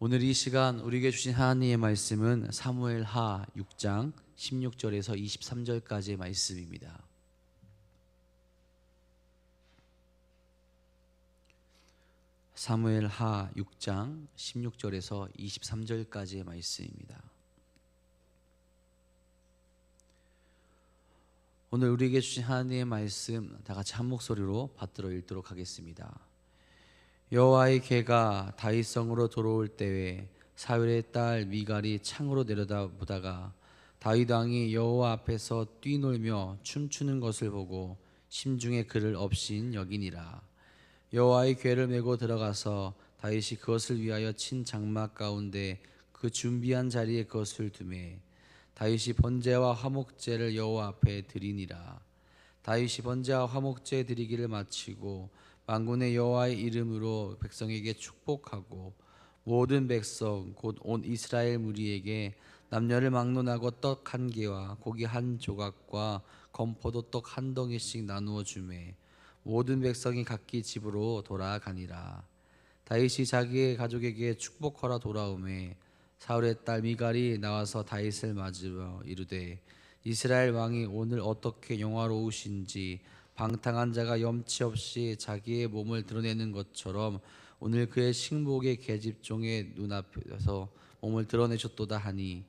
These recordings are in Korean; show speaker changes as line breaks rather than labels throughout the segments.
오늘 이 시간 우리에게 주신 하나님의 말씀은 사무엘하 6장 16절에서 23절까지의 말씀입니다. 사무엘하 6장 16절에서 23절까지의 말씀입니다. 오늘 우리에게 주신 하나님의 말씀 다 같이 한 목소리로 받들어 읽도록 하겠습니다. 여호와의 궤가 다윗성으로 돌아올 때에 사울의 딸 미갈이 창으로 내려다보다가 다윗 왕이 여호와 앞에서 뛰놀며 춤추는 것을 보고 심중에 그를 업신 여기니라. 여호와의 궤를 메고 들어가서 다윗이 그것을 위하여 친 장막 가운데 그 준비한 자리에 그것을 두매 다윗이 번제와 화목제를 여호와 앞에 드리니라. 다윗이 번제와 화목제 드리기를 마치고 만군의 여호와의 이름으로 백성에게 축복하고 모든 백성 곧 온 이스라엘 무리에게 남녀를 막론하고 떡 한 개와 고기 한 조각과 건포도 떡 한 덩이씩 나누어 주매 모든 백성이 각기 집으로 돌아가니라. 다윗이 자기의 가족에게 축복하러 돌아오매 사울의 딸 미갈이 나와서 다윗을 맞으며 이르되 이스라엘 왕이 오늘 어떻게 영화로우신지 방탕한 자가 염치 없이 자기의 몸을 드러내는 것처럼 오늘 그의 식목의 계집종의 눈앞에서 몸을 드러내셨도다 하니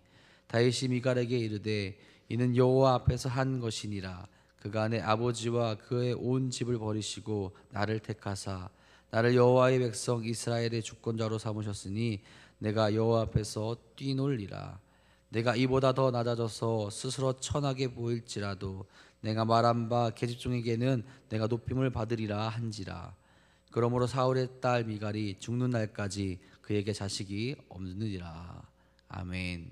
다윗이 미갈에게 이르되 이는 여호와 앞에서 한 것이니라. 그가 내 아버지와 그의 온 집을 버리시고 나를 택하사 나를 여호와의 백성 이스라엘의 주권자로 삼으셨으니 내가 여호와 앞에서 뛰놀리라. 내가 이보다 더 낮아져서 스스로 천하게 보일지라도 내가 말한 바 계집종에게는 내가 높임을 받으리라 한지라. 그러므로 사울의 딸 미갈이 죽는 날까지 그에게 자식이 없느니라. 아멘.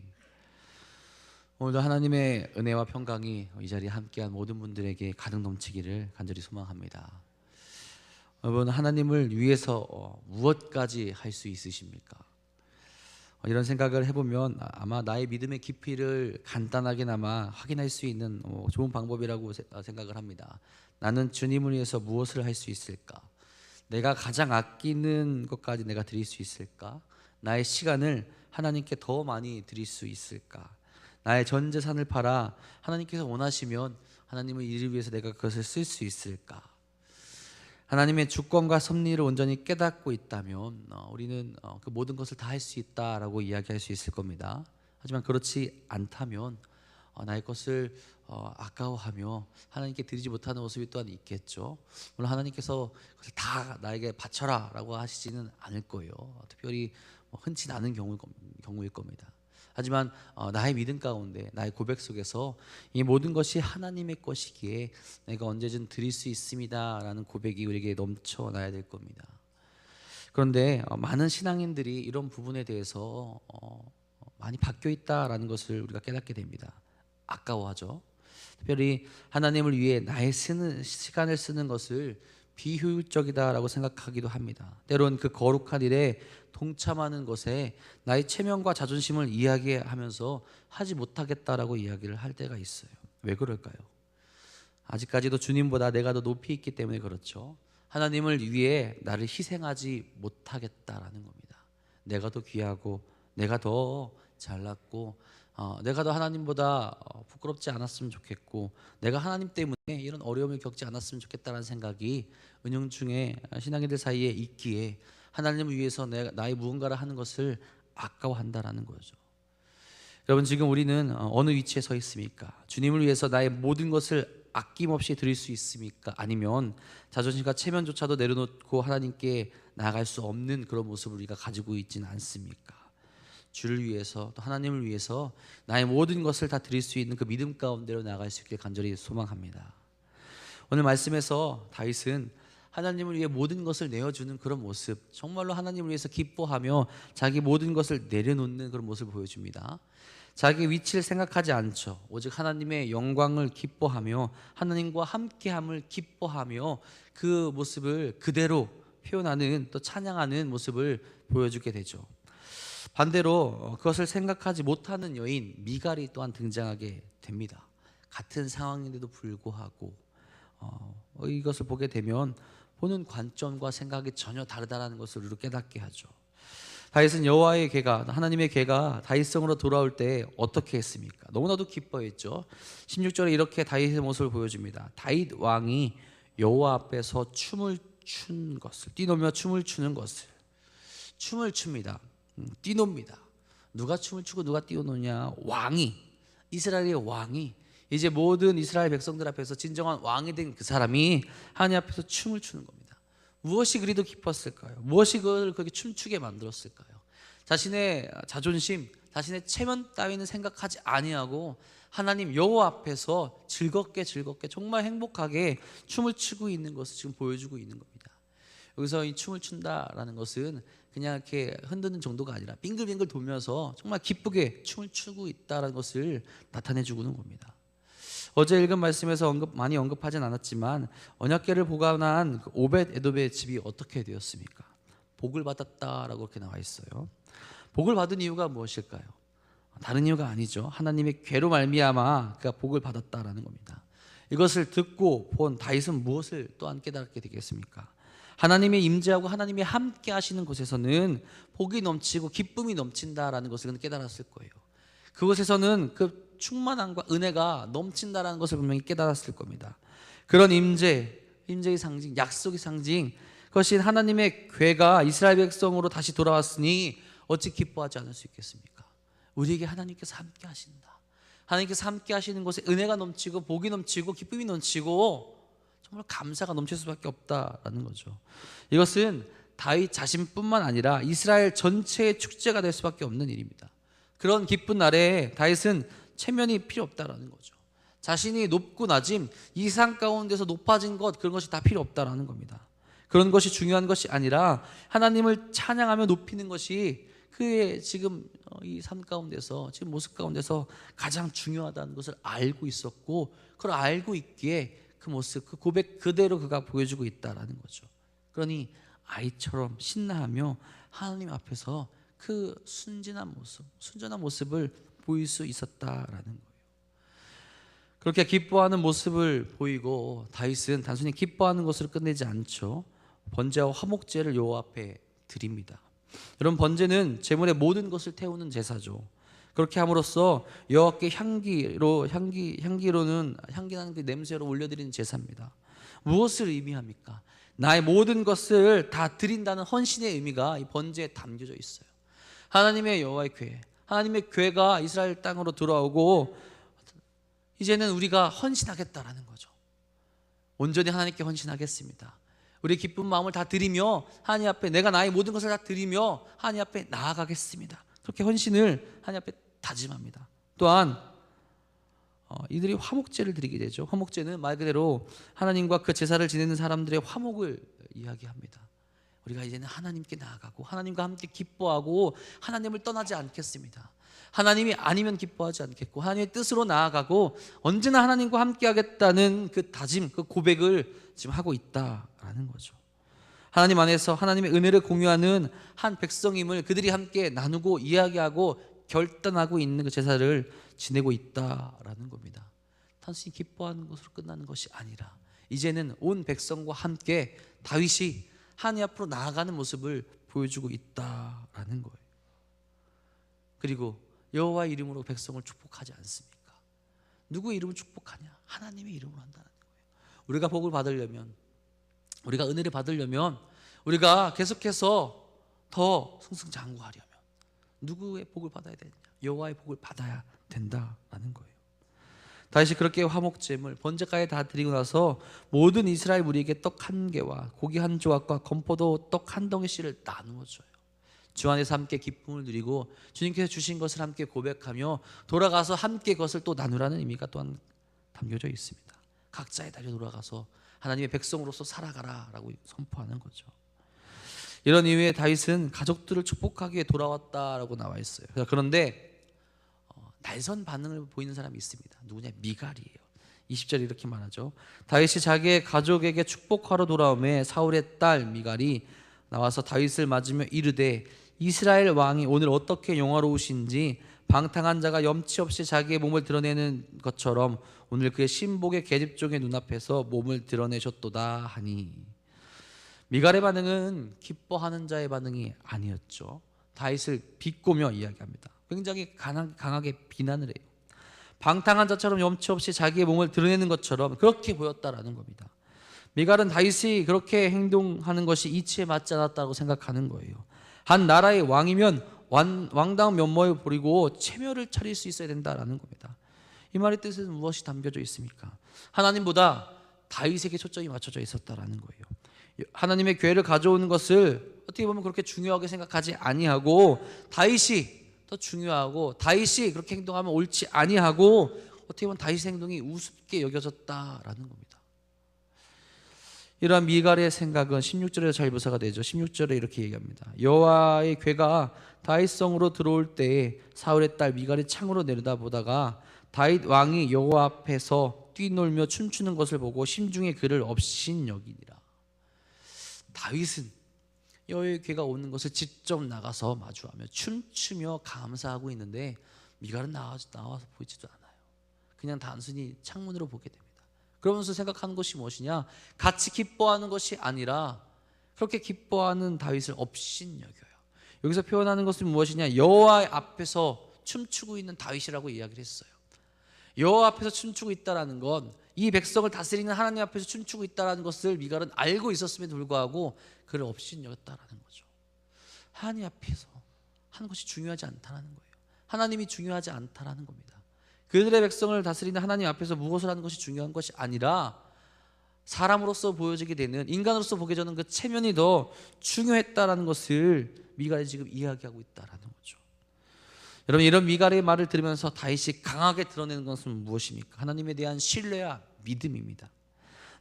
오늘도 하나님의 은혜와 평강이 이 자리에 함께한 모든 분들에게 가득 넘치기를 간절히 소망합니다. 여러분, 하나님을 위해서 무엇까지 할 수 있으십니까? 이런 생각을 해보면 아마 나의 믿음의 깊이를 간단하게나마 확인할 수 있는 좋은 방법이라고 생각을 합니다. 나는 주님을 위해서 무엇을 할 수 있을까? 내가 가장 아끼는 것까지 내가 드릴 수 있을까? 나의 시간을 하나님께 더 많이 드릴 수 있을까? 나의 전 재산을 팔아 하나님께서 원하시면 하나님의 일을 위해서 내가 그것을 쓸 수 있을까? 하나님의 주권과 섭리를 온전히 깨닫고 있다면 우리는 그 모든 것을 다 할 수 있다라고 이야기할 수 있을 겁니다. 하지만 그렇지 않다면 나의 것을 아까워하며 하나님께 드리지 못하는 모습이 또한 있겠죠. 물론 하나님께서 그것을 다 나에게 바쳐라 라고 하시지는 않을 거예요. 특별히 흔치 않은 경우일 겁니다. 하지만 나의 믿음 가운데 나의 고백 속에서 이 모든 것이 하나님의 것이기에 내가 언제든 드릴 수 있습니다 라는 고백이 우리에게 넘쳐나야 될 겁니다. 그런데 많은 신앙인들이 이런 부분에 대해서 많이 바뀌어 있다라는 것을 우리가 깨닫게 됩니다. 아까워하죠. 특별히 하나님을 위해 나의 시간을 쓰는 것을 비효율적이다라고 생각하기도 합니다. 때론 그 거룩한 일에 동참하는 것에 나의 체면과 자존심을 이야기하면서 하지 못하겠다라고 이야기를 할 때가 있어요. 왜 그럴까요? 아직까지도 주님보다 내가 더 높이 있기 때문에 그렇죠. 하나님을 위해 나를 희생하지 못하겠다라는 겁니다. 내가 더 귀하고 내가 더 잘났고 내가 더 하나님보다 부끄럽지 않았으면 좋겠고 내가 하나님 때문에 이런 어려움을 겪지 않았으면 좋겠다는 생각이 은연중에 신앙인들 사이에 있기에 하나님을 위해서 나의 무언가를 하는 것을 아까워한다라는 거죠. 여러분, 지금 우리는 어느 위치에 서 있습니까? 주님을 위해서 나의 모든 것을 아낌없이 드릴 수 있습니까? 아니면 자존심과 체면조차도 내려놓고 하나님께 나아갈 수 없는 그런 모습을 우리가 가지고 있지는 않습니까? 주를 위해서 또 하나님을 위해서 나의 모든 것을 다 드릴 수 있는 그 믿음 가운데로 나아갈 수 있길 간절히 소망합니다. 오늘 말씀에서 다윗은 하나님을 위해 모든 것을 내어주는 그런 모습, 정말로 하나님을 위해서 기뻐하며 자기 모든 것을 내려놓는 그런 모습을 보여줍니다. 자기 위치를 생각하지 않죠. 오직 하나님의 영광을 기뻐하며 하나님과 함께함을 기뻐하며 그 모습을 그대로 표현하는, 또 찬양하는 모습을 보여주게 되죠. 반대로 그것을 생각하지 못하는 여인 미갈이 또한 등장하게 됩니다. 같은 상황인데도 불구하고 이것을 보게 되면 보는 관점과 생각이 전혀 다르다는 것을 우리로 깨닫게 하죠. 다윗은 여호와의 괴가, 하나님의 괴가 다윗성으로 돌아올 때 어떻게 했습니까? 너무나도 기뻐했죠. 16절에 이렇게 다윗의 모습을 보여줍니다. 다윗 왕이 여호와 앞에서 춤을 춘 것을, 뛰노며 춤을 추는 것을. 춤을 춥니다. 뛰놉니다. 누가 춤을 추고 누가 뛰노냐? 왕이, 이스라엘의 왕이, 이제 모든 이스라엘 백성들 앞에서 진정한 왕이 된 그 사람이 하나님 앞에서 춤을 추는 겁니다. 무엇이 그리도 기뻤을까요? 무엇이 그걸 그렇게 춤추게 만들었을까요? 자신의 자존심, 자신의 체면 따위는 생각하지 아니하고 하나님 여호와 앞에서 즐겁게 정말 행복하게 춤을 추고 있는 것을 지금 보여주고 있는 겁니다. 여기서 이 춤을 춘다라는 것은 그냥 이렇게 흔드는 정도가 아니라 빙글빙글 돌면서 정말 기쁘게 춤을 추고 있다는 것을 나타내 주고는 겁니다. 어제 읽은 말씀에서 많이 언급하진 않았지만 언약궤를 보관한 그 오벳 에돔의 집이 어떻게 되었습니까? 복을 받았다라고 그렇게 나와 있어요. 복을 받은 이유가 무엇일까요? 다른 이유가 아니죠. 하나님의 궤로 말미암아 그가 복을 받았다라는 겁니다. 이것을 듣고 본 다윗은 무엇을 또한 깨닫게 되겠습니까? 하나님의 임재하고 하나님이 함께 하시는 곳에서는 복이 넘치고 기쁨이 넘친다라는 것을 그는 깨달았을 거예요. 그곳에서는 그 충만함과 은혜가 넘친다라는 것을 분명히 깨달았을 겁니다. 그런 임재의 상징, 약속의 상징, 그것이 하나님의 궤가 이스라엘 백성으로 다시 돌아왔으니 어찌 기뻐하지 않을 수 있겠습니까? 우리에게 하나님께서 함께 하신다. 하나님께서 함께 하시는 곳에 은혜가 넘치고 복이 넘치고 기쁨이 넘치고 정말 감사가 넘칠 수밖에 없다라는 거죠. 이것은 다윗 자신뿐만 아니라 이스라엘 전체의 축제가 될 수밖에 없는 일입니다. 그런 기쁜 날에 다윗은 체면이 필요 없다라는 거죠. 자신이 높고 낮임, 이상 가운데서 높아진 것, 그런 것이 다 필요 없다라는 겁니다. 그런 것이 중요한 것이 아니라 하나님을 찬양하며 높이는 것이 그의 지금 이 삶 가운데서, 지금 모습 가운데서 가장 중요하다는 것을 알고 있었고, 그걸 알고 있기에 그 모습, 그 고백 그대로 그가 보여주고 있다라는 거죠. 그러니 아이처럼 신나하며 하나님 앞에서 그 순전한 모습을 보일 수 있었다라는 거예요. 그렇게 기뻐하는 모습을 보이고 다윗은 단순히 기뻐하는 것으로 끝내지 않죠. 번제와 화목제를 여호와 앞에 드립니다. 여러분, 번제는 제물의 모든 것을 태우는 제사죠. 그렇게 함으로써 여호와께 향기로는 향기나는 그 냄새로 올려드리는 제사입니다. 무엇을 의미합니까? 나의 모든 것을 다 드린다는 헌신의 의미가 이 번제에 담겨져 있어요. 하나님의 여호와의 궤, 하나님의 궤가 이스라엘 땅으로 들어오고 이제는 우리가 헌신하겠다라는 거죠. 온전히 하나님께 헌신하겠습니다. 우리 기쁜 마음을 다 드리며 하나님 앞에, 내가 나의 모든 것을 다 드리며 하나님 앞에 나아가겠습니다. 그렇게 헌신을 하나님 앞에 다짐합니다. 또한 이들이 화목제를 드리게 되죠. 화목제는 말 그대로 하나님과 그 제사를 지내는 사람들의 화목을 이야기합니다. 우리가 이제는 하나님께 나아가고 하나님과 함께 기뻐하고 하나님을 떠나지 않겠습니다. 하나님이 아니면 기뻐하지 않겠고 하나님의 뜻으로 나아가고 언제나 하나님과 함께 하겠다는 그 다짐, 그 고백을 지금 하고 있다라는 거죠. 하나님 안에서 하나님의 은혜를 공유하는 한 백성임을 그들이 함께 나누고 이야기하고 결단하고 있는 그 제사를 지내고 있다라는 겁니다. 단순히 기뻐하는 것으로 끝나는 것이 아니라 이제는 온 백성과 함께 다윗이 하나님 앞으로 나아가는 모습을 보여주고 있다라는 거예요. 그리고 여호와의 이름으로 백성을 축복하지 않습니까? 누구의 이름을 축복하냐? 하나님의 이름으로 한다는 거예요. 우리가 복을 받으려면, 우리가 은혜를 받으려면, 우리가 계속해서 더 승승장구하려면 누구의 복을 받아야 되느냐? 여호와의 복을 받아야 된다라는 거예요. 다시 그렇게 화목제물 번제까지 다 드리고 나서 모든 이스라엘 무리에게 떡 한 개와 고기 한 조각과 건포도 떡 한 덩이씩을 나누어 줘요. 주 안에서 함께 기쁨을 누리고 주님께서 주신 것을 함께 고백하며 돌아가서 함께 그것을 또 나누라는 의미가 또한 담겨져 있습니다. 각자의 다리로 돌아가서 하나님의 백성으로서 살아가라라고 선포하는 거죠. 이런 이유에 다윗은 가족들을 축복하기에 돌아왔다라고 나와 있어요. 그런데 날선 반응을 보이는 사람이 있습니다. 누구냐? 미갈이에요. 20절에 이렇게 말하죠. 다윗이 자기의 가족에게 축복하러 돌아오매 사울의 딸 미갈이 나와서 다윗을 맞으며 이르되 이스라엘 왕이 오늘 어떻게 영화로우신지 방탕한 자가 염치 없이 자기의 몸을 드러내는 것처럼 오늘 그의 신복의 계집종의 눈앞에서 몸을 드러내셨도다 하니, 미갈의 반응은 기뻐하는 자의 반응이 아니었죠. 다윗을 비꼬며 이야기합니다. 굉장히 강하게 비난을 해요. 방탕한 자처럼 염치 없이 자기의 몸을 드러내는 것처럼 그렇게 보였다라는 겁니다. 미갈은 다윗이 그렇게 행동하는 것이 이치에 맞지 않았다고 생각하는 거예요. 한 나라의 왕이면 왕다운 면모를 버리고 체면을 차릴 수 있어야 된다라는 겁니다. 이 말의 뜻은 무엇이 담겨져 있습니까? 하나님보다 다윗에게 초점이 맞춰져 있었다라는 거예요. 하나님의 교회를 가져오는 것을 어떻게 보면 그렇게 중요하게 생각하지 아니하고 다윗이 더 중요하고 다윗이 그렇게 행동하면 옳지 아니하고 어떻게 보면 다윗의 행동이 우습게 여겨졌다라는 겁니다. 이러한 미갈의 생각은 16절에 잘 묘사가 되죠. 16절에 이렇게 얘기합니다. 여호와의 궤가 다윗성으로 들어올 때에 사울의 딸 미갈이 창으로 내려다보다가 다윗 왕이 여호와 앞에서 뛰놀며 춤추는 것을 보고 심중에 그를 업신여기니라. 다윗은 여호와의 궤가 오는 것을 직접 나가서 마주하며 춤추며 감사하고 있는데 미갈은 나와서 보이지도 않아요. 그냥 단순히 창문으로 보게 됩니다. 그러면서 생각하는 것이 무엇이냐? 같이 기뻐하는 것이 아니라 그렇게 기뻐하는 다윗을 업신여겨요. 여기서 표현하는 것은 무엇이냐? 여호와 앞에서 춤추고 있는 다윗이라고 이야기를 했어요. 여호와 앞에서 춤추고 있다라는 건 이 백성을 다스리는 하나님 앞에서 춤추고 있다라는 것을 미갈은 알고 있었음에도 불구하고 그를 업신여겼다라는 거죠. 하나님 앞에서 하는 것이 중요하지 않다라는 거예요. 하나님이 중요하지 않다라는 겁니다. 그들의 백성을 다스리는 하나님 앞에서 무엇을 하는 것이 중요한 것이 아니라 사람으로서 보여지게 되는, 인간으로서 보게 되는 그 체면이 더 중요했다라는 것을 미갈이 지금 이야기하고 있다라는 거죠. 여러분, 이런 미갈의 말을 들으면서 다윗이 강하게 드러내는 것은 무엇입니까? 하나님에 대한 신뢰와 믿음입니다.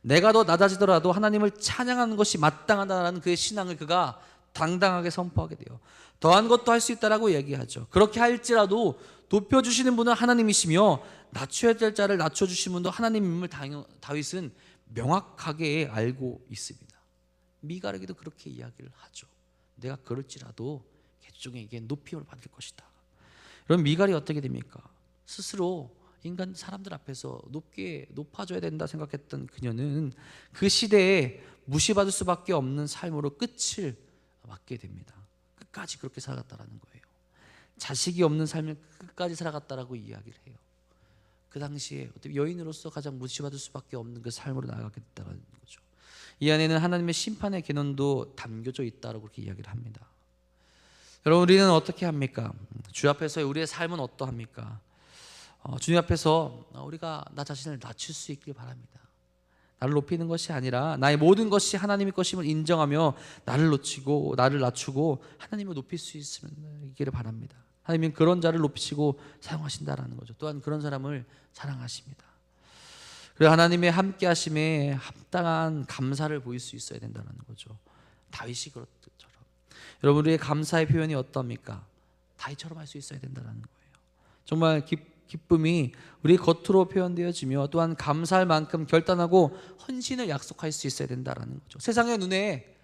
내가 더 낮아지더라도 하나님을 찬양하는 것이 마땅하다는 그의 신앙을 그가 당당하게 선포하게 돼요. 더한 것도 할 수 있다라고 얘기하죠. 그렇게 할지라도 높여주시는 분은 하나님이시며 낮춰야 될 자를 낮춰주신 분도 하나님임을 다윗은 명확하게 알고 있습니다. 미갈에게도 그렇게 이야기를 하죠. 내가 그럴지라도 개종에게 높임을 받을 것이다. 그럼 미갈이 어떻게 됩니까? 스스로 인간 사람들 앞에서 높아져야 된다 생각했던 그녀는 그 시대에 무시받을 수밖에 없는 삶으로 끝을 맞게 됩니다. 끝까지 그렇게 살아갔다라는 거예요. 자식이 없는 삶을 끝까지 살아갔다라고 이야기를 해요. 그 당시에 어떻게 여인으로서 가장 무시받을 수밖에 없는 그 삶으로 나아가게 됐다는 거죠. 이 안에는 하나님의 심판의 개념도 담겨져 있다라고 그렇게 이야기를 합니다. 여러분, 우리는 어떻게 합니까? 주 앞에서의 우리의 삶은 어떠합니까? 주님 앞에서 우리가 나 자신을 낮출 수 있길 바랍니다. 나를 높이는 것이 아니라 나의 모든 것이 하나님의 것임을 인정하며 나를 낮추고 하나님을 높일 수 있기를 바랍니다. 하나님은 그런 자를 높이시고 사용하신다라는 거죠. 또한 그런 사람을 사랑하십니다. 그리고 하나님의 함께하심에 합당한 감사를 보일 수 있어야 된다는 거죠. 다윗이 그렇처럼. 여러분, 우리의 감사의 표현이 어떠합니까? 다윗처럼 할 수 있어야 된다는 거예요. 정말 기쁨이 우리 겉으로 표현되어지며 또한 감사할 만큼 결단하고 헌신을 약속할 수 있어야 된다는 거죠. 세상의 눈에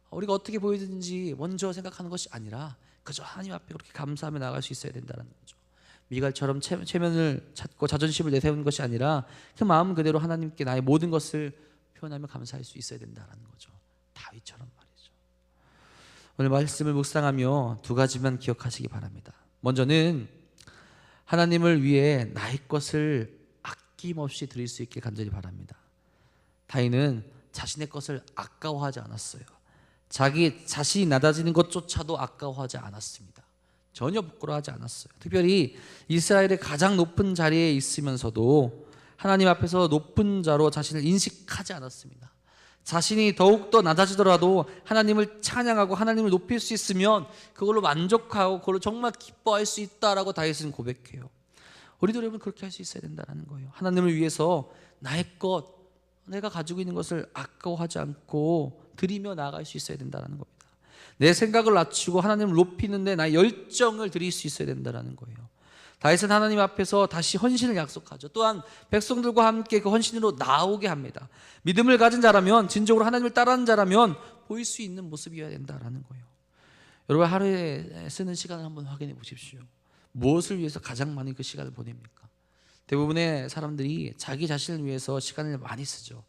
우리가 어떻게 보이든지 먼저 생각하는 것이 아니라 그저 하나님 앞에 그렇게 감사하며 나갈 수 있어야 된다는 거죠. 미갈처럼 체면을 찾고 자존심을 내세우는 것이 아니라 그 마음 그대로 하나님께 나의 모든 것을 표현하며 감사할 수 있어야 된다는 거죠. 다윗처럼 말이죠. 오늘 말씀을 묵상하며 두 가지만 기억하시기 바랍니다. 먼저는 하나님을 위해 나의 것을 아낌없이 드릴 수 있길 간절히 바랍니다. 다윗은 자신의 것을 아까워하지 않았어요. 자기 자신이 낮아지는 것조차도 아까워하지 않았습니다. 전혀 부끄러워하지 않았어요. 특별히 이스라엘의 가장 높은 자리에 있으면서도 하나님 앞에서 높은 자로 자신을 인식하지 않았습니다. 자신이 더욱더 낮아지더라도 하나님을 찬양하고 하나님을 높일 수 있으면 그걸로 만족하고 그걸로 정말 기뻐할 수 있다라고 다윗은 고백해요. 우리도 여러분 그렇게 할 수 있어야 된다는 거예요. 하나님을 위해서 나의 것, 내가 가지고 있는 것을 아까워하지 않고 드리며 나아갈 수 있어야 된다는 겁니다. 내 생각을 낮추고 하나님을 높이는데 나의 열정을 드릴 수 있어야 된다는 거예요. 다윗은 하나님 앞에서 다시 헌신을 약속하죠. 또한 백성들과 함께 그 헌신으로 나오게 합니다. 믿음을 가진 자라면, 진정으로 하나님을 따르는 자라면 보일 수 있는 모습이어야 된다는 거예요. 여러분, 하루에 쓰는 시간을 한번 확인해 보십시오. 무엇을 위해서 가장 많이 그 시간을 보냅니까? 대부분의 사람들이 자기 자신을 위해서 시간을 많이 쓰죠.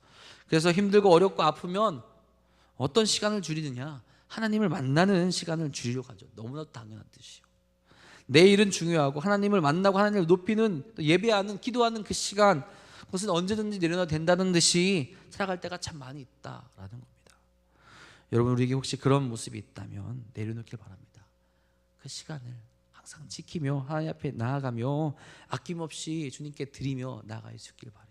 그래서 힘들고 어렵고 아프면 어떤 시간을 줄이느냐? 하나님을 만나는 시간을 주려고 하죠. 너무나도 당연한 뜻이요. 내 일은 중요하고 하나님을 만나고 하나님을 높이는, 예배하는, 기도하는 그 시간, 그것은 언제든지 내려놔도 된다는 듯이 살아갈 때가 참 많이 있다라는 겁니다. 여러분, 우리에게 혹시 그런 모습이 있다면 내려놓길 바랍니다. 그 시간을 항상 지키며 하나님 앞에 나아가며 아낌없이 주님께 드리며 나아갈 수 있길 바라요.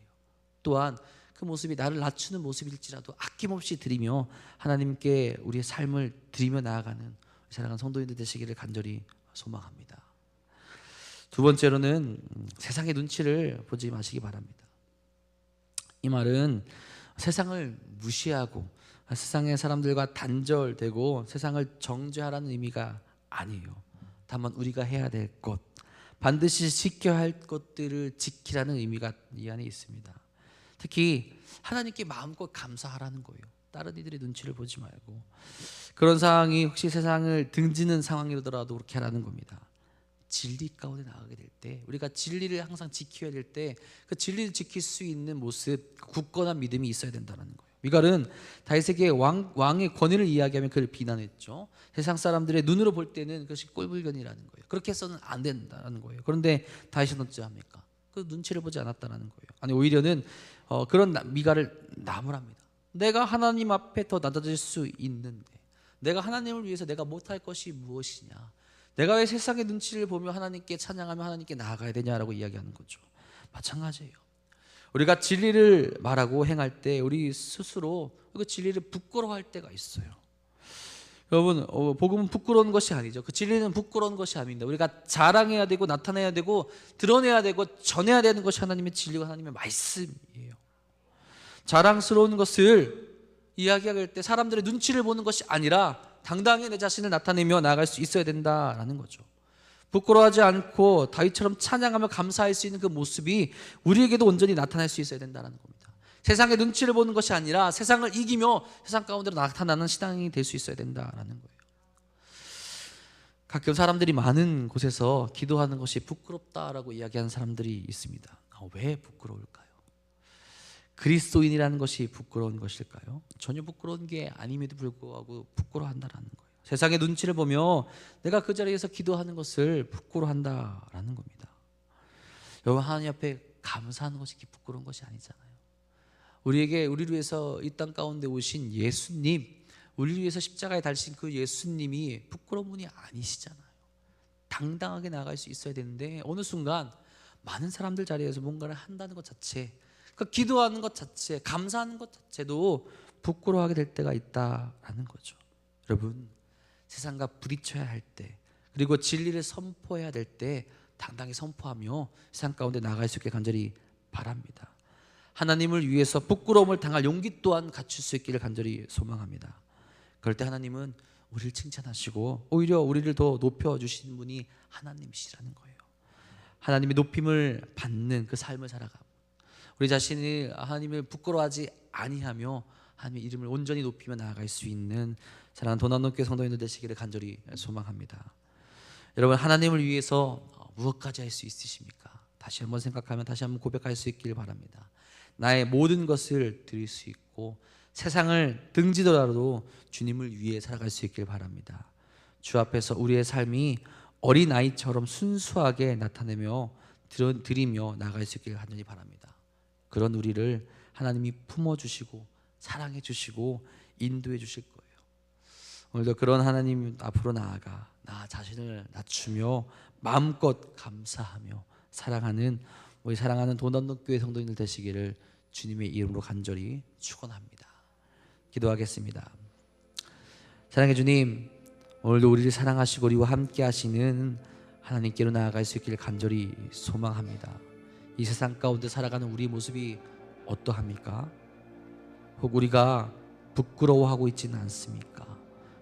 또한 그 모습이 나를 낮추는 모습일지라도 아낌없이 드리며 하나님께 우리의 삶을 드리며 나아가는 사랑하는 성도님들 되시기를 간절히 소망합니다. 두 번째로는 세상의 눈치를 보지 마시기 바랍니다. 이 말은 세상을 무시하고 세상의 사람들과 단절되고 세상을 정죄하라는 의미가 아니에요. 다만 우리가 해야 될 것, 반드시 지켜야 할 것들을 지키라는 의미가 이 안에 있습니다. 특히 하나님께 마음껏 감사하라는 거예요. 다른 이들의 눈치를 보지 말고. 그런 상황이 혹시 세상을 등지는 상황이더라도 그렇게 하라는 겁니다. 진리 가운데 나가게 될 때, 우리가 진리를 항상 지켜야 될 때 그 진리를 지킬 수 있는 모습, 굳건한 믿음이 있어야 된다는 거예요. 미갈은 다윗에게 왕의 권위를 이야기하며 그를 비난했죠. 세상 사람들의 눈으로 볼 때는 그것이 꼴불견이라는 거예요. 그렇게 해서는 안 된다는 거예요. 그런데 다윗은 어찌합니까? 그 눈치를 보지 않았다는 거예요. 아니, 오히려는 그런 미갈을 나무랍니다. 내가 하나님 앞에 더 낮아질 수 있는데, 내가 하나님을 위해서 내가 못할 것이 무엇이냐, 내가 왜 세상의 눈치를 보며 하나님께 찬양하며 하나님께 나아가야 되냐라고 이야기하는 거죠. 마찬가지예요. 우리가 진리를 말하고 행할 때 우리 스스로 그 진리를 부끄러워할 때가 있어요. 여러분, 복음은 부끄러운 것이 아니죠. 그 진리는 부끄러운 것이 아닙니다. 우리가 자랑해야 되고 나타내야 되고 드러내야 되고 전해야 되는 것이 하나님의 진리고 하나님의 말씀이에요. 자랑스러운 것을 이야기할 때 사람들의 눈치를 보는 것이 아니라 당당히 내 자신을 나타내며 나아갈 수 있어야 된다라는 거죠. 부끄러워하지 않고 다윗처럼 찬양하며 감사할 수 있는 그 모습이 우리에게도 온전히 나타날 수 있어야 된다는 겁니다. 세상의 눈치를 보는 것이 아니라 세상을 이기며 세상 가운데로 나타나는 신앙이 될 수 있어야 된다라는 거예요. 가끔 사람들이 많은 곳에서 기도하는 것이 부끄럽다라고 이야기하는 사람들이 있습니다. 왜 부끄러울까요? 그리스도인이라는 것이 부끄러운 것일까요? 전혀 부끄러운 게 아님에도 불구하고 부끄러워한다라는 거예요. 세상의 눈치를 보며 내가 그 자리에서 기도하는 것을 부끄러워한다라는 겁니다. 여러분, 하나님 앞에 감사하는 것이 부끄러운 것이 아니잖아요. 우리를 위해서 이 땅 가운데 오신 예수님, 우리를 위해서 십자가에 달리신 그 예수님이 부끄러운 분이 아니시잖아요. 당당하게 나아갈 수 있어야 되는데 어느 순간 많은 사람들 자리에서 뭔가를 한다는 것 자체, 그 기도하는 것 자체, 감사하는 것 자체도 부끄러워하게 될 때가 있다라는 거죠. 여러분, 세상과 부딪혀야 할 때, 그리고 진리를 선포해야 될 때 당당히 선포하며 세상 가운데 나아갈 수 있게 간절히 바랍니다. 하나님을 위해서 부끄러움을 당할 용기 또한 갖출 수 있기를 간절히 소망합니다. 그럴 때 하나님은 우리를 칭찬하시고 오히려 우리를 더 높여주시는 분이 하나님이시라는 거예요. 하나님의 높임을 받는 그 삶을 살아가고 우리 자신이 하나님을 부끄러워하지 아니하며 하나님의 이름을 온전히 높이며 나아갈 수 있는 사랑하는 도난노교회 성도님들 되시기를 간절히 소망합니다. 여러분, 하나님을 위해서 무엇까지 할 수 있으십니까? 다시 한번 생각하면 다시 한번 고백할 수 있기를 바랍니다. 나의 모든 것을 드릴 수 있고 세상을 등지더라도 주님을 위해 살아갈 수 있기를 바랍니다. 주 앞에서 우리의 삶이 어린아이처럼 순수하게 나타내며 드리며 나아갈 수 있기를 간절히 바랍니다. 그런 우리를 하나님이 품어주시고 사랑해 주시고 인도해 주실 거예요. 오늘도 그런 하나님 앞으로 나아가 나 자신을 낮추며 마음껏 감사하며 사랑하는 우리 사랑하는 도난노교회 성도님들 되시기를 주님의 이름으로 간절히 축원합니다. 기도하겠습니다. 사랑해 주님, 오늘도 우리를 사랑하시고 우리와 함께 하시는 하나님께로 나아갈 수 있기를 간절히 소망합니다. 이 세상 가운데 살아가는 우리의 모습이 어떠합니까? 혹 우리가 부끄러워하고 있지는 않습니까?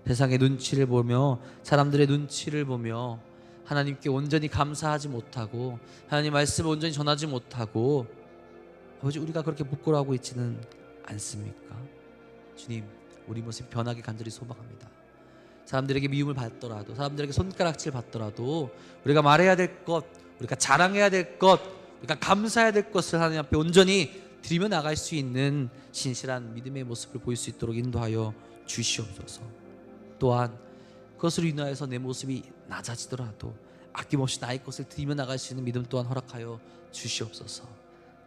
세상의 눈치를 보며 사람들의 눈치를 보며 하나님께 온전히 감사하지 못하고 하나님 말씀을 온전히 전하지 못하고 아버지, 우리가 그렇게 부끄러워하고 있지는 않습니까? 주님, 우리 모습 변하기 간절히 소망합니다. 사람들에게 미움을 받더라도, 사람들에게 손가락질 받더라도 우리가 말해야 될 것, 우리가 자랑해야 될 것, 우리가 감사해야 될 것을 하나님 앞에 온전히 드리며 나갈 수 있는 신실한 믿음의 모습을 보일 수 있도록 인도하여 주시옵소서. 또한 그것으로 인하여서 내 모습이 낮아지더라도 아낌없이 나의 것을 드리며 나갈 수 있는 믿음 또한 허락하여 주시옵소서.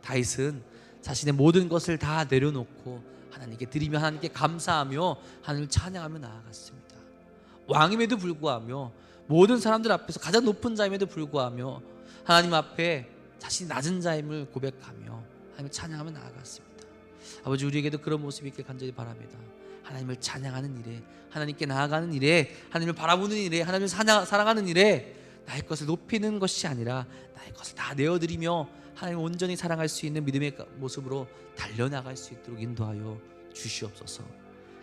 다윗은 자신의 모든 것을 다 내려놓고 하나님께 드리며 하나님께 감사하며 하나님을 찬양하며 나아갔습니다. 왕임에도 불구하며 모든 사람들 앞에서 가장 높은 자임에도 불구하며 하나님 앞에 자신이 낮은 자임을 고백하며 하나님을 찬양하며 나아갔습니다. 아버지, 우리에게도 그런 모습이 있길 간절히 바랍니다. 하나님을 찬양하는 일에, 하나님께 나아가는 일에, 하나님을 바라보는 일에, 하나님을 사랑하는 일에 나의 것을 높이는 것이 아니라 나의 것을 다 내어드리며 하나님을 온전히 사랑할 수 있는 믿음의 모습으로 달려나갈 수 있도록 인도하여 주시옵소서.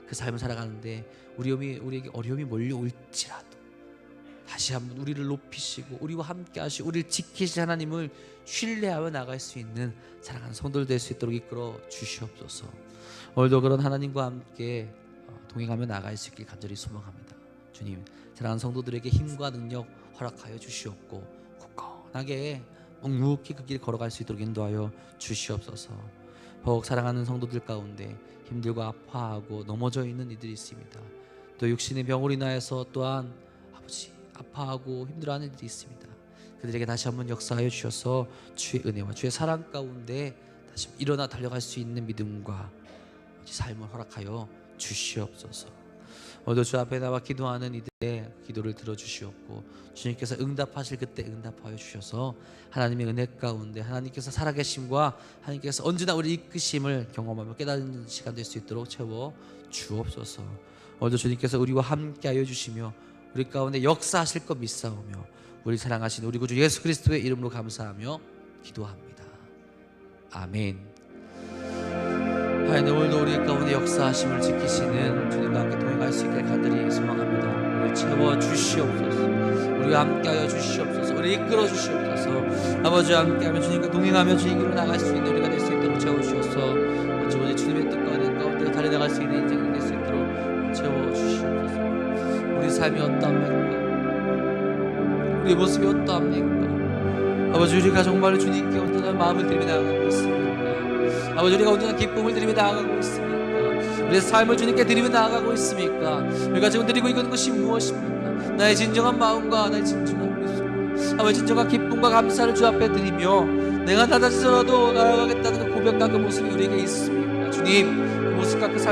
그 삶을 살아가는데 우리에게 어려움이 몰려올지라도 다시 한번 우리를 높이시고 우리와 함께 하시고 우리를 지키실 하나님을 신뢰하며 나갈 수 있는 사랑하는 성도들 될 수 있도록 이끌어 주시옵소서. 오늘도 그런 하나님과 함께 동행하며 나갈 수 있길 간절히 소망합니다. 주님, 사랑하는 성도들에게 힘과 능력 허락하여 주시옵고 굳건하게 묵묵히 그 길 걸어갈 수 있도록 인도하여 주시옵소서. 더욱 사랑하는 성도들 가운데 힘들고 아파하고 넘어져 있는 이들이 있습니다. 또 육신의 병으로 인하여서 또한 아버지 아파하고 힘들어하는 이들이 있습니다. 그들에게 다시 한번 역사하여 주셔서 주의 은혜와 주의 사랑 가운데 다시 일어나 달려갈 수 있는 믿음과 삶을 허락하여 주시옵소서. 오늘도 주 앞에 나와 기도하는 이들의 기도를 들어주시옵고 주님께서 응답하실 그때 응답하여 주셔서 하나님의 은혜 가운데 하나님께서 살아계심과 하나님께서 언제나 우리 이끄심을 경험하며 깨닫는 시간 될 수 있도록 채워 주옵소서. 오늘도 주님께서 우리와 함께하여 주시며 우리 가운데 역사하실 것 믿사오며 우리 사랑하신 우리 구주 예수 그리스도의 이름으로 감사하며 기도합니다. 아멘. 하나님, 오늘도 우리 가운데 역사하심을 지키시는 주님과 함께 동행할 수 있길 간절히 소망합니다. 우리 채워 주시옵소서. 우리와 함께하여 주시옵소서. 우리 이끌어 주시옵소서. 아버지와 함께하며 주님과 동행하며 주님으로 나갈 수 있는 우리가 될 수 있도록 채워 주셔서 오직 주님의 뜻과 은혜 가운데 달려나갈 수 있는 인생이 될 수 있도록 채워 주시옵소서. 우리 삶이 어떠합니까? 우리의 모습이 어떠합니까? 아버지, 우리가 정말 주님께 온전한 마음을 드리며 나아가고 있습니까? 아버지, 우리가 온전한 기쁨을 드리며 나아가고 있습니까? 우리의 삶을 주님께 드리며 나아가고 있습니까? 우리가 지금 드리고 있는 것이 무엇입니까? 나의 진정한 마음과 나의 진정한 미소, 아버지 진정한 기쁨과 감사를 주 앞에 드리며 내가 낮아지더라도 나아가겠다는 그 고백과 그 모습이 우리에게 있습니까? 주님, 그 모습과 그 삶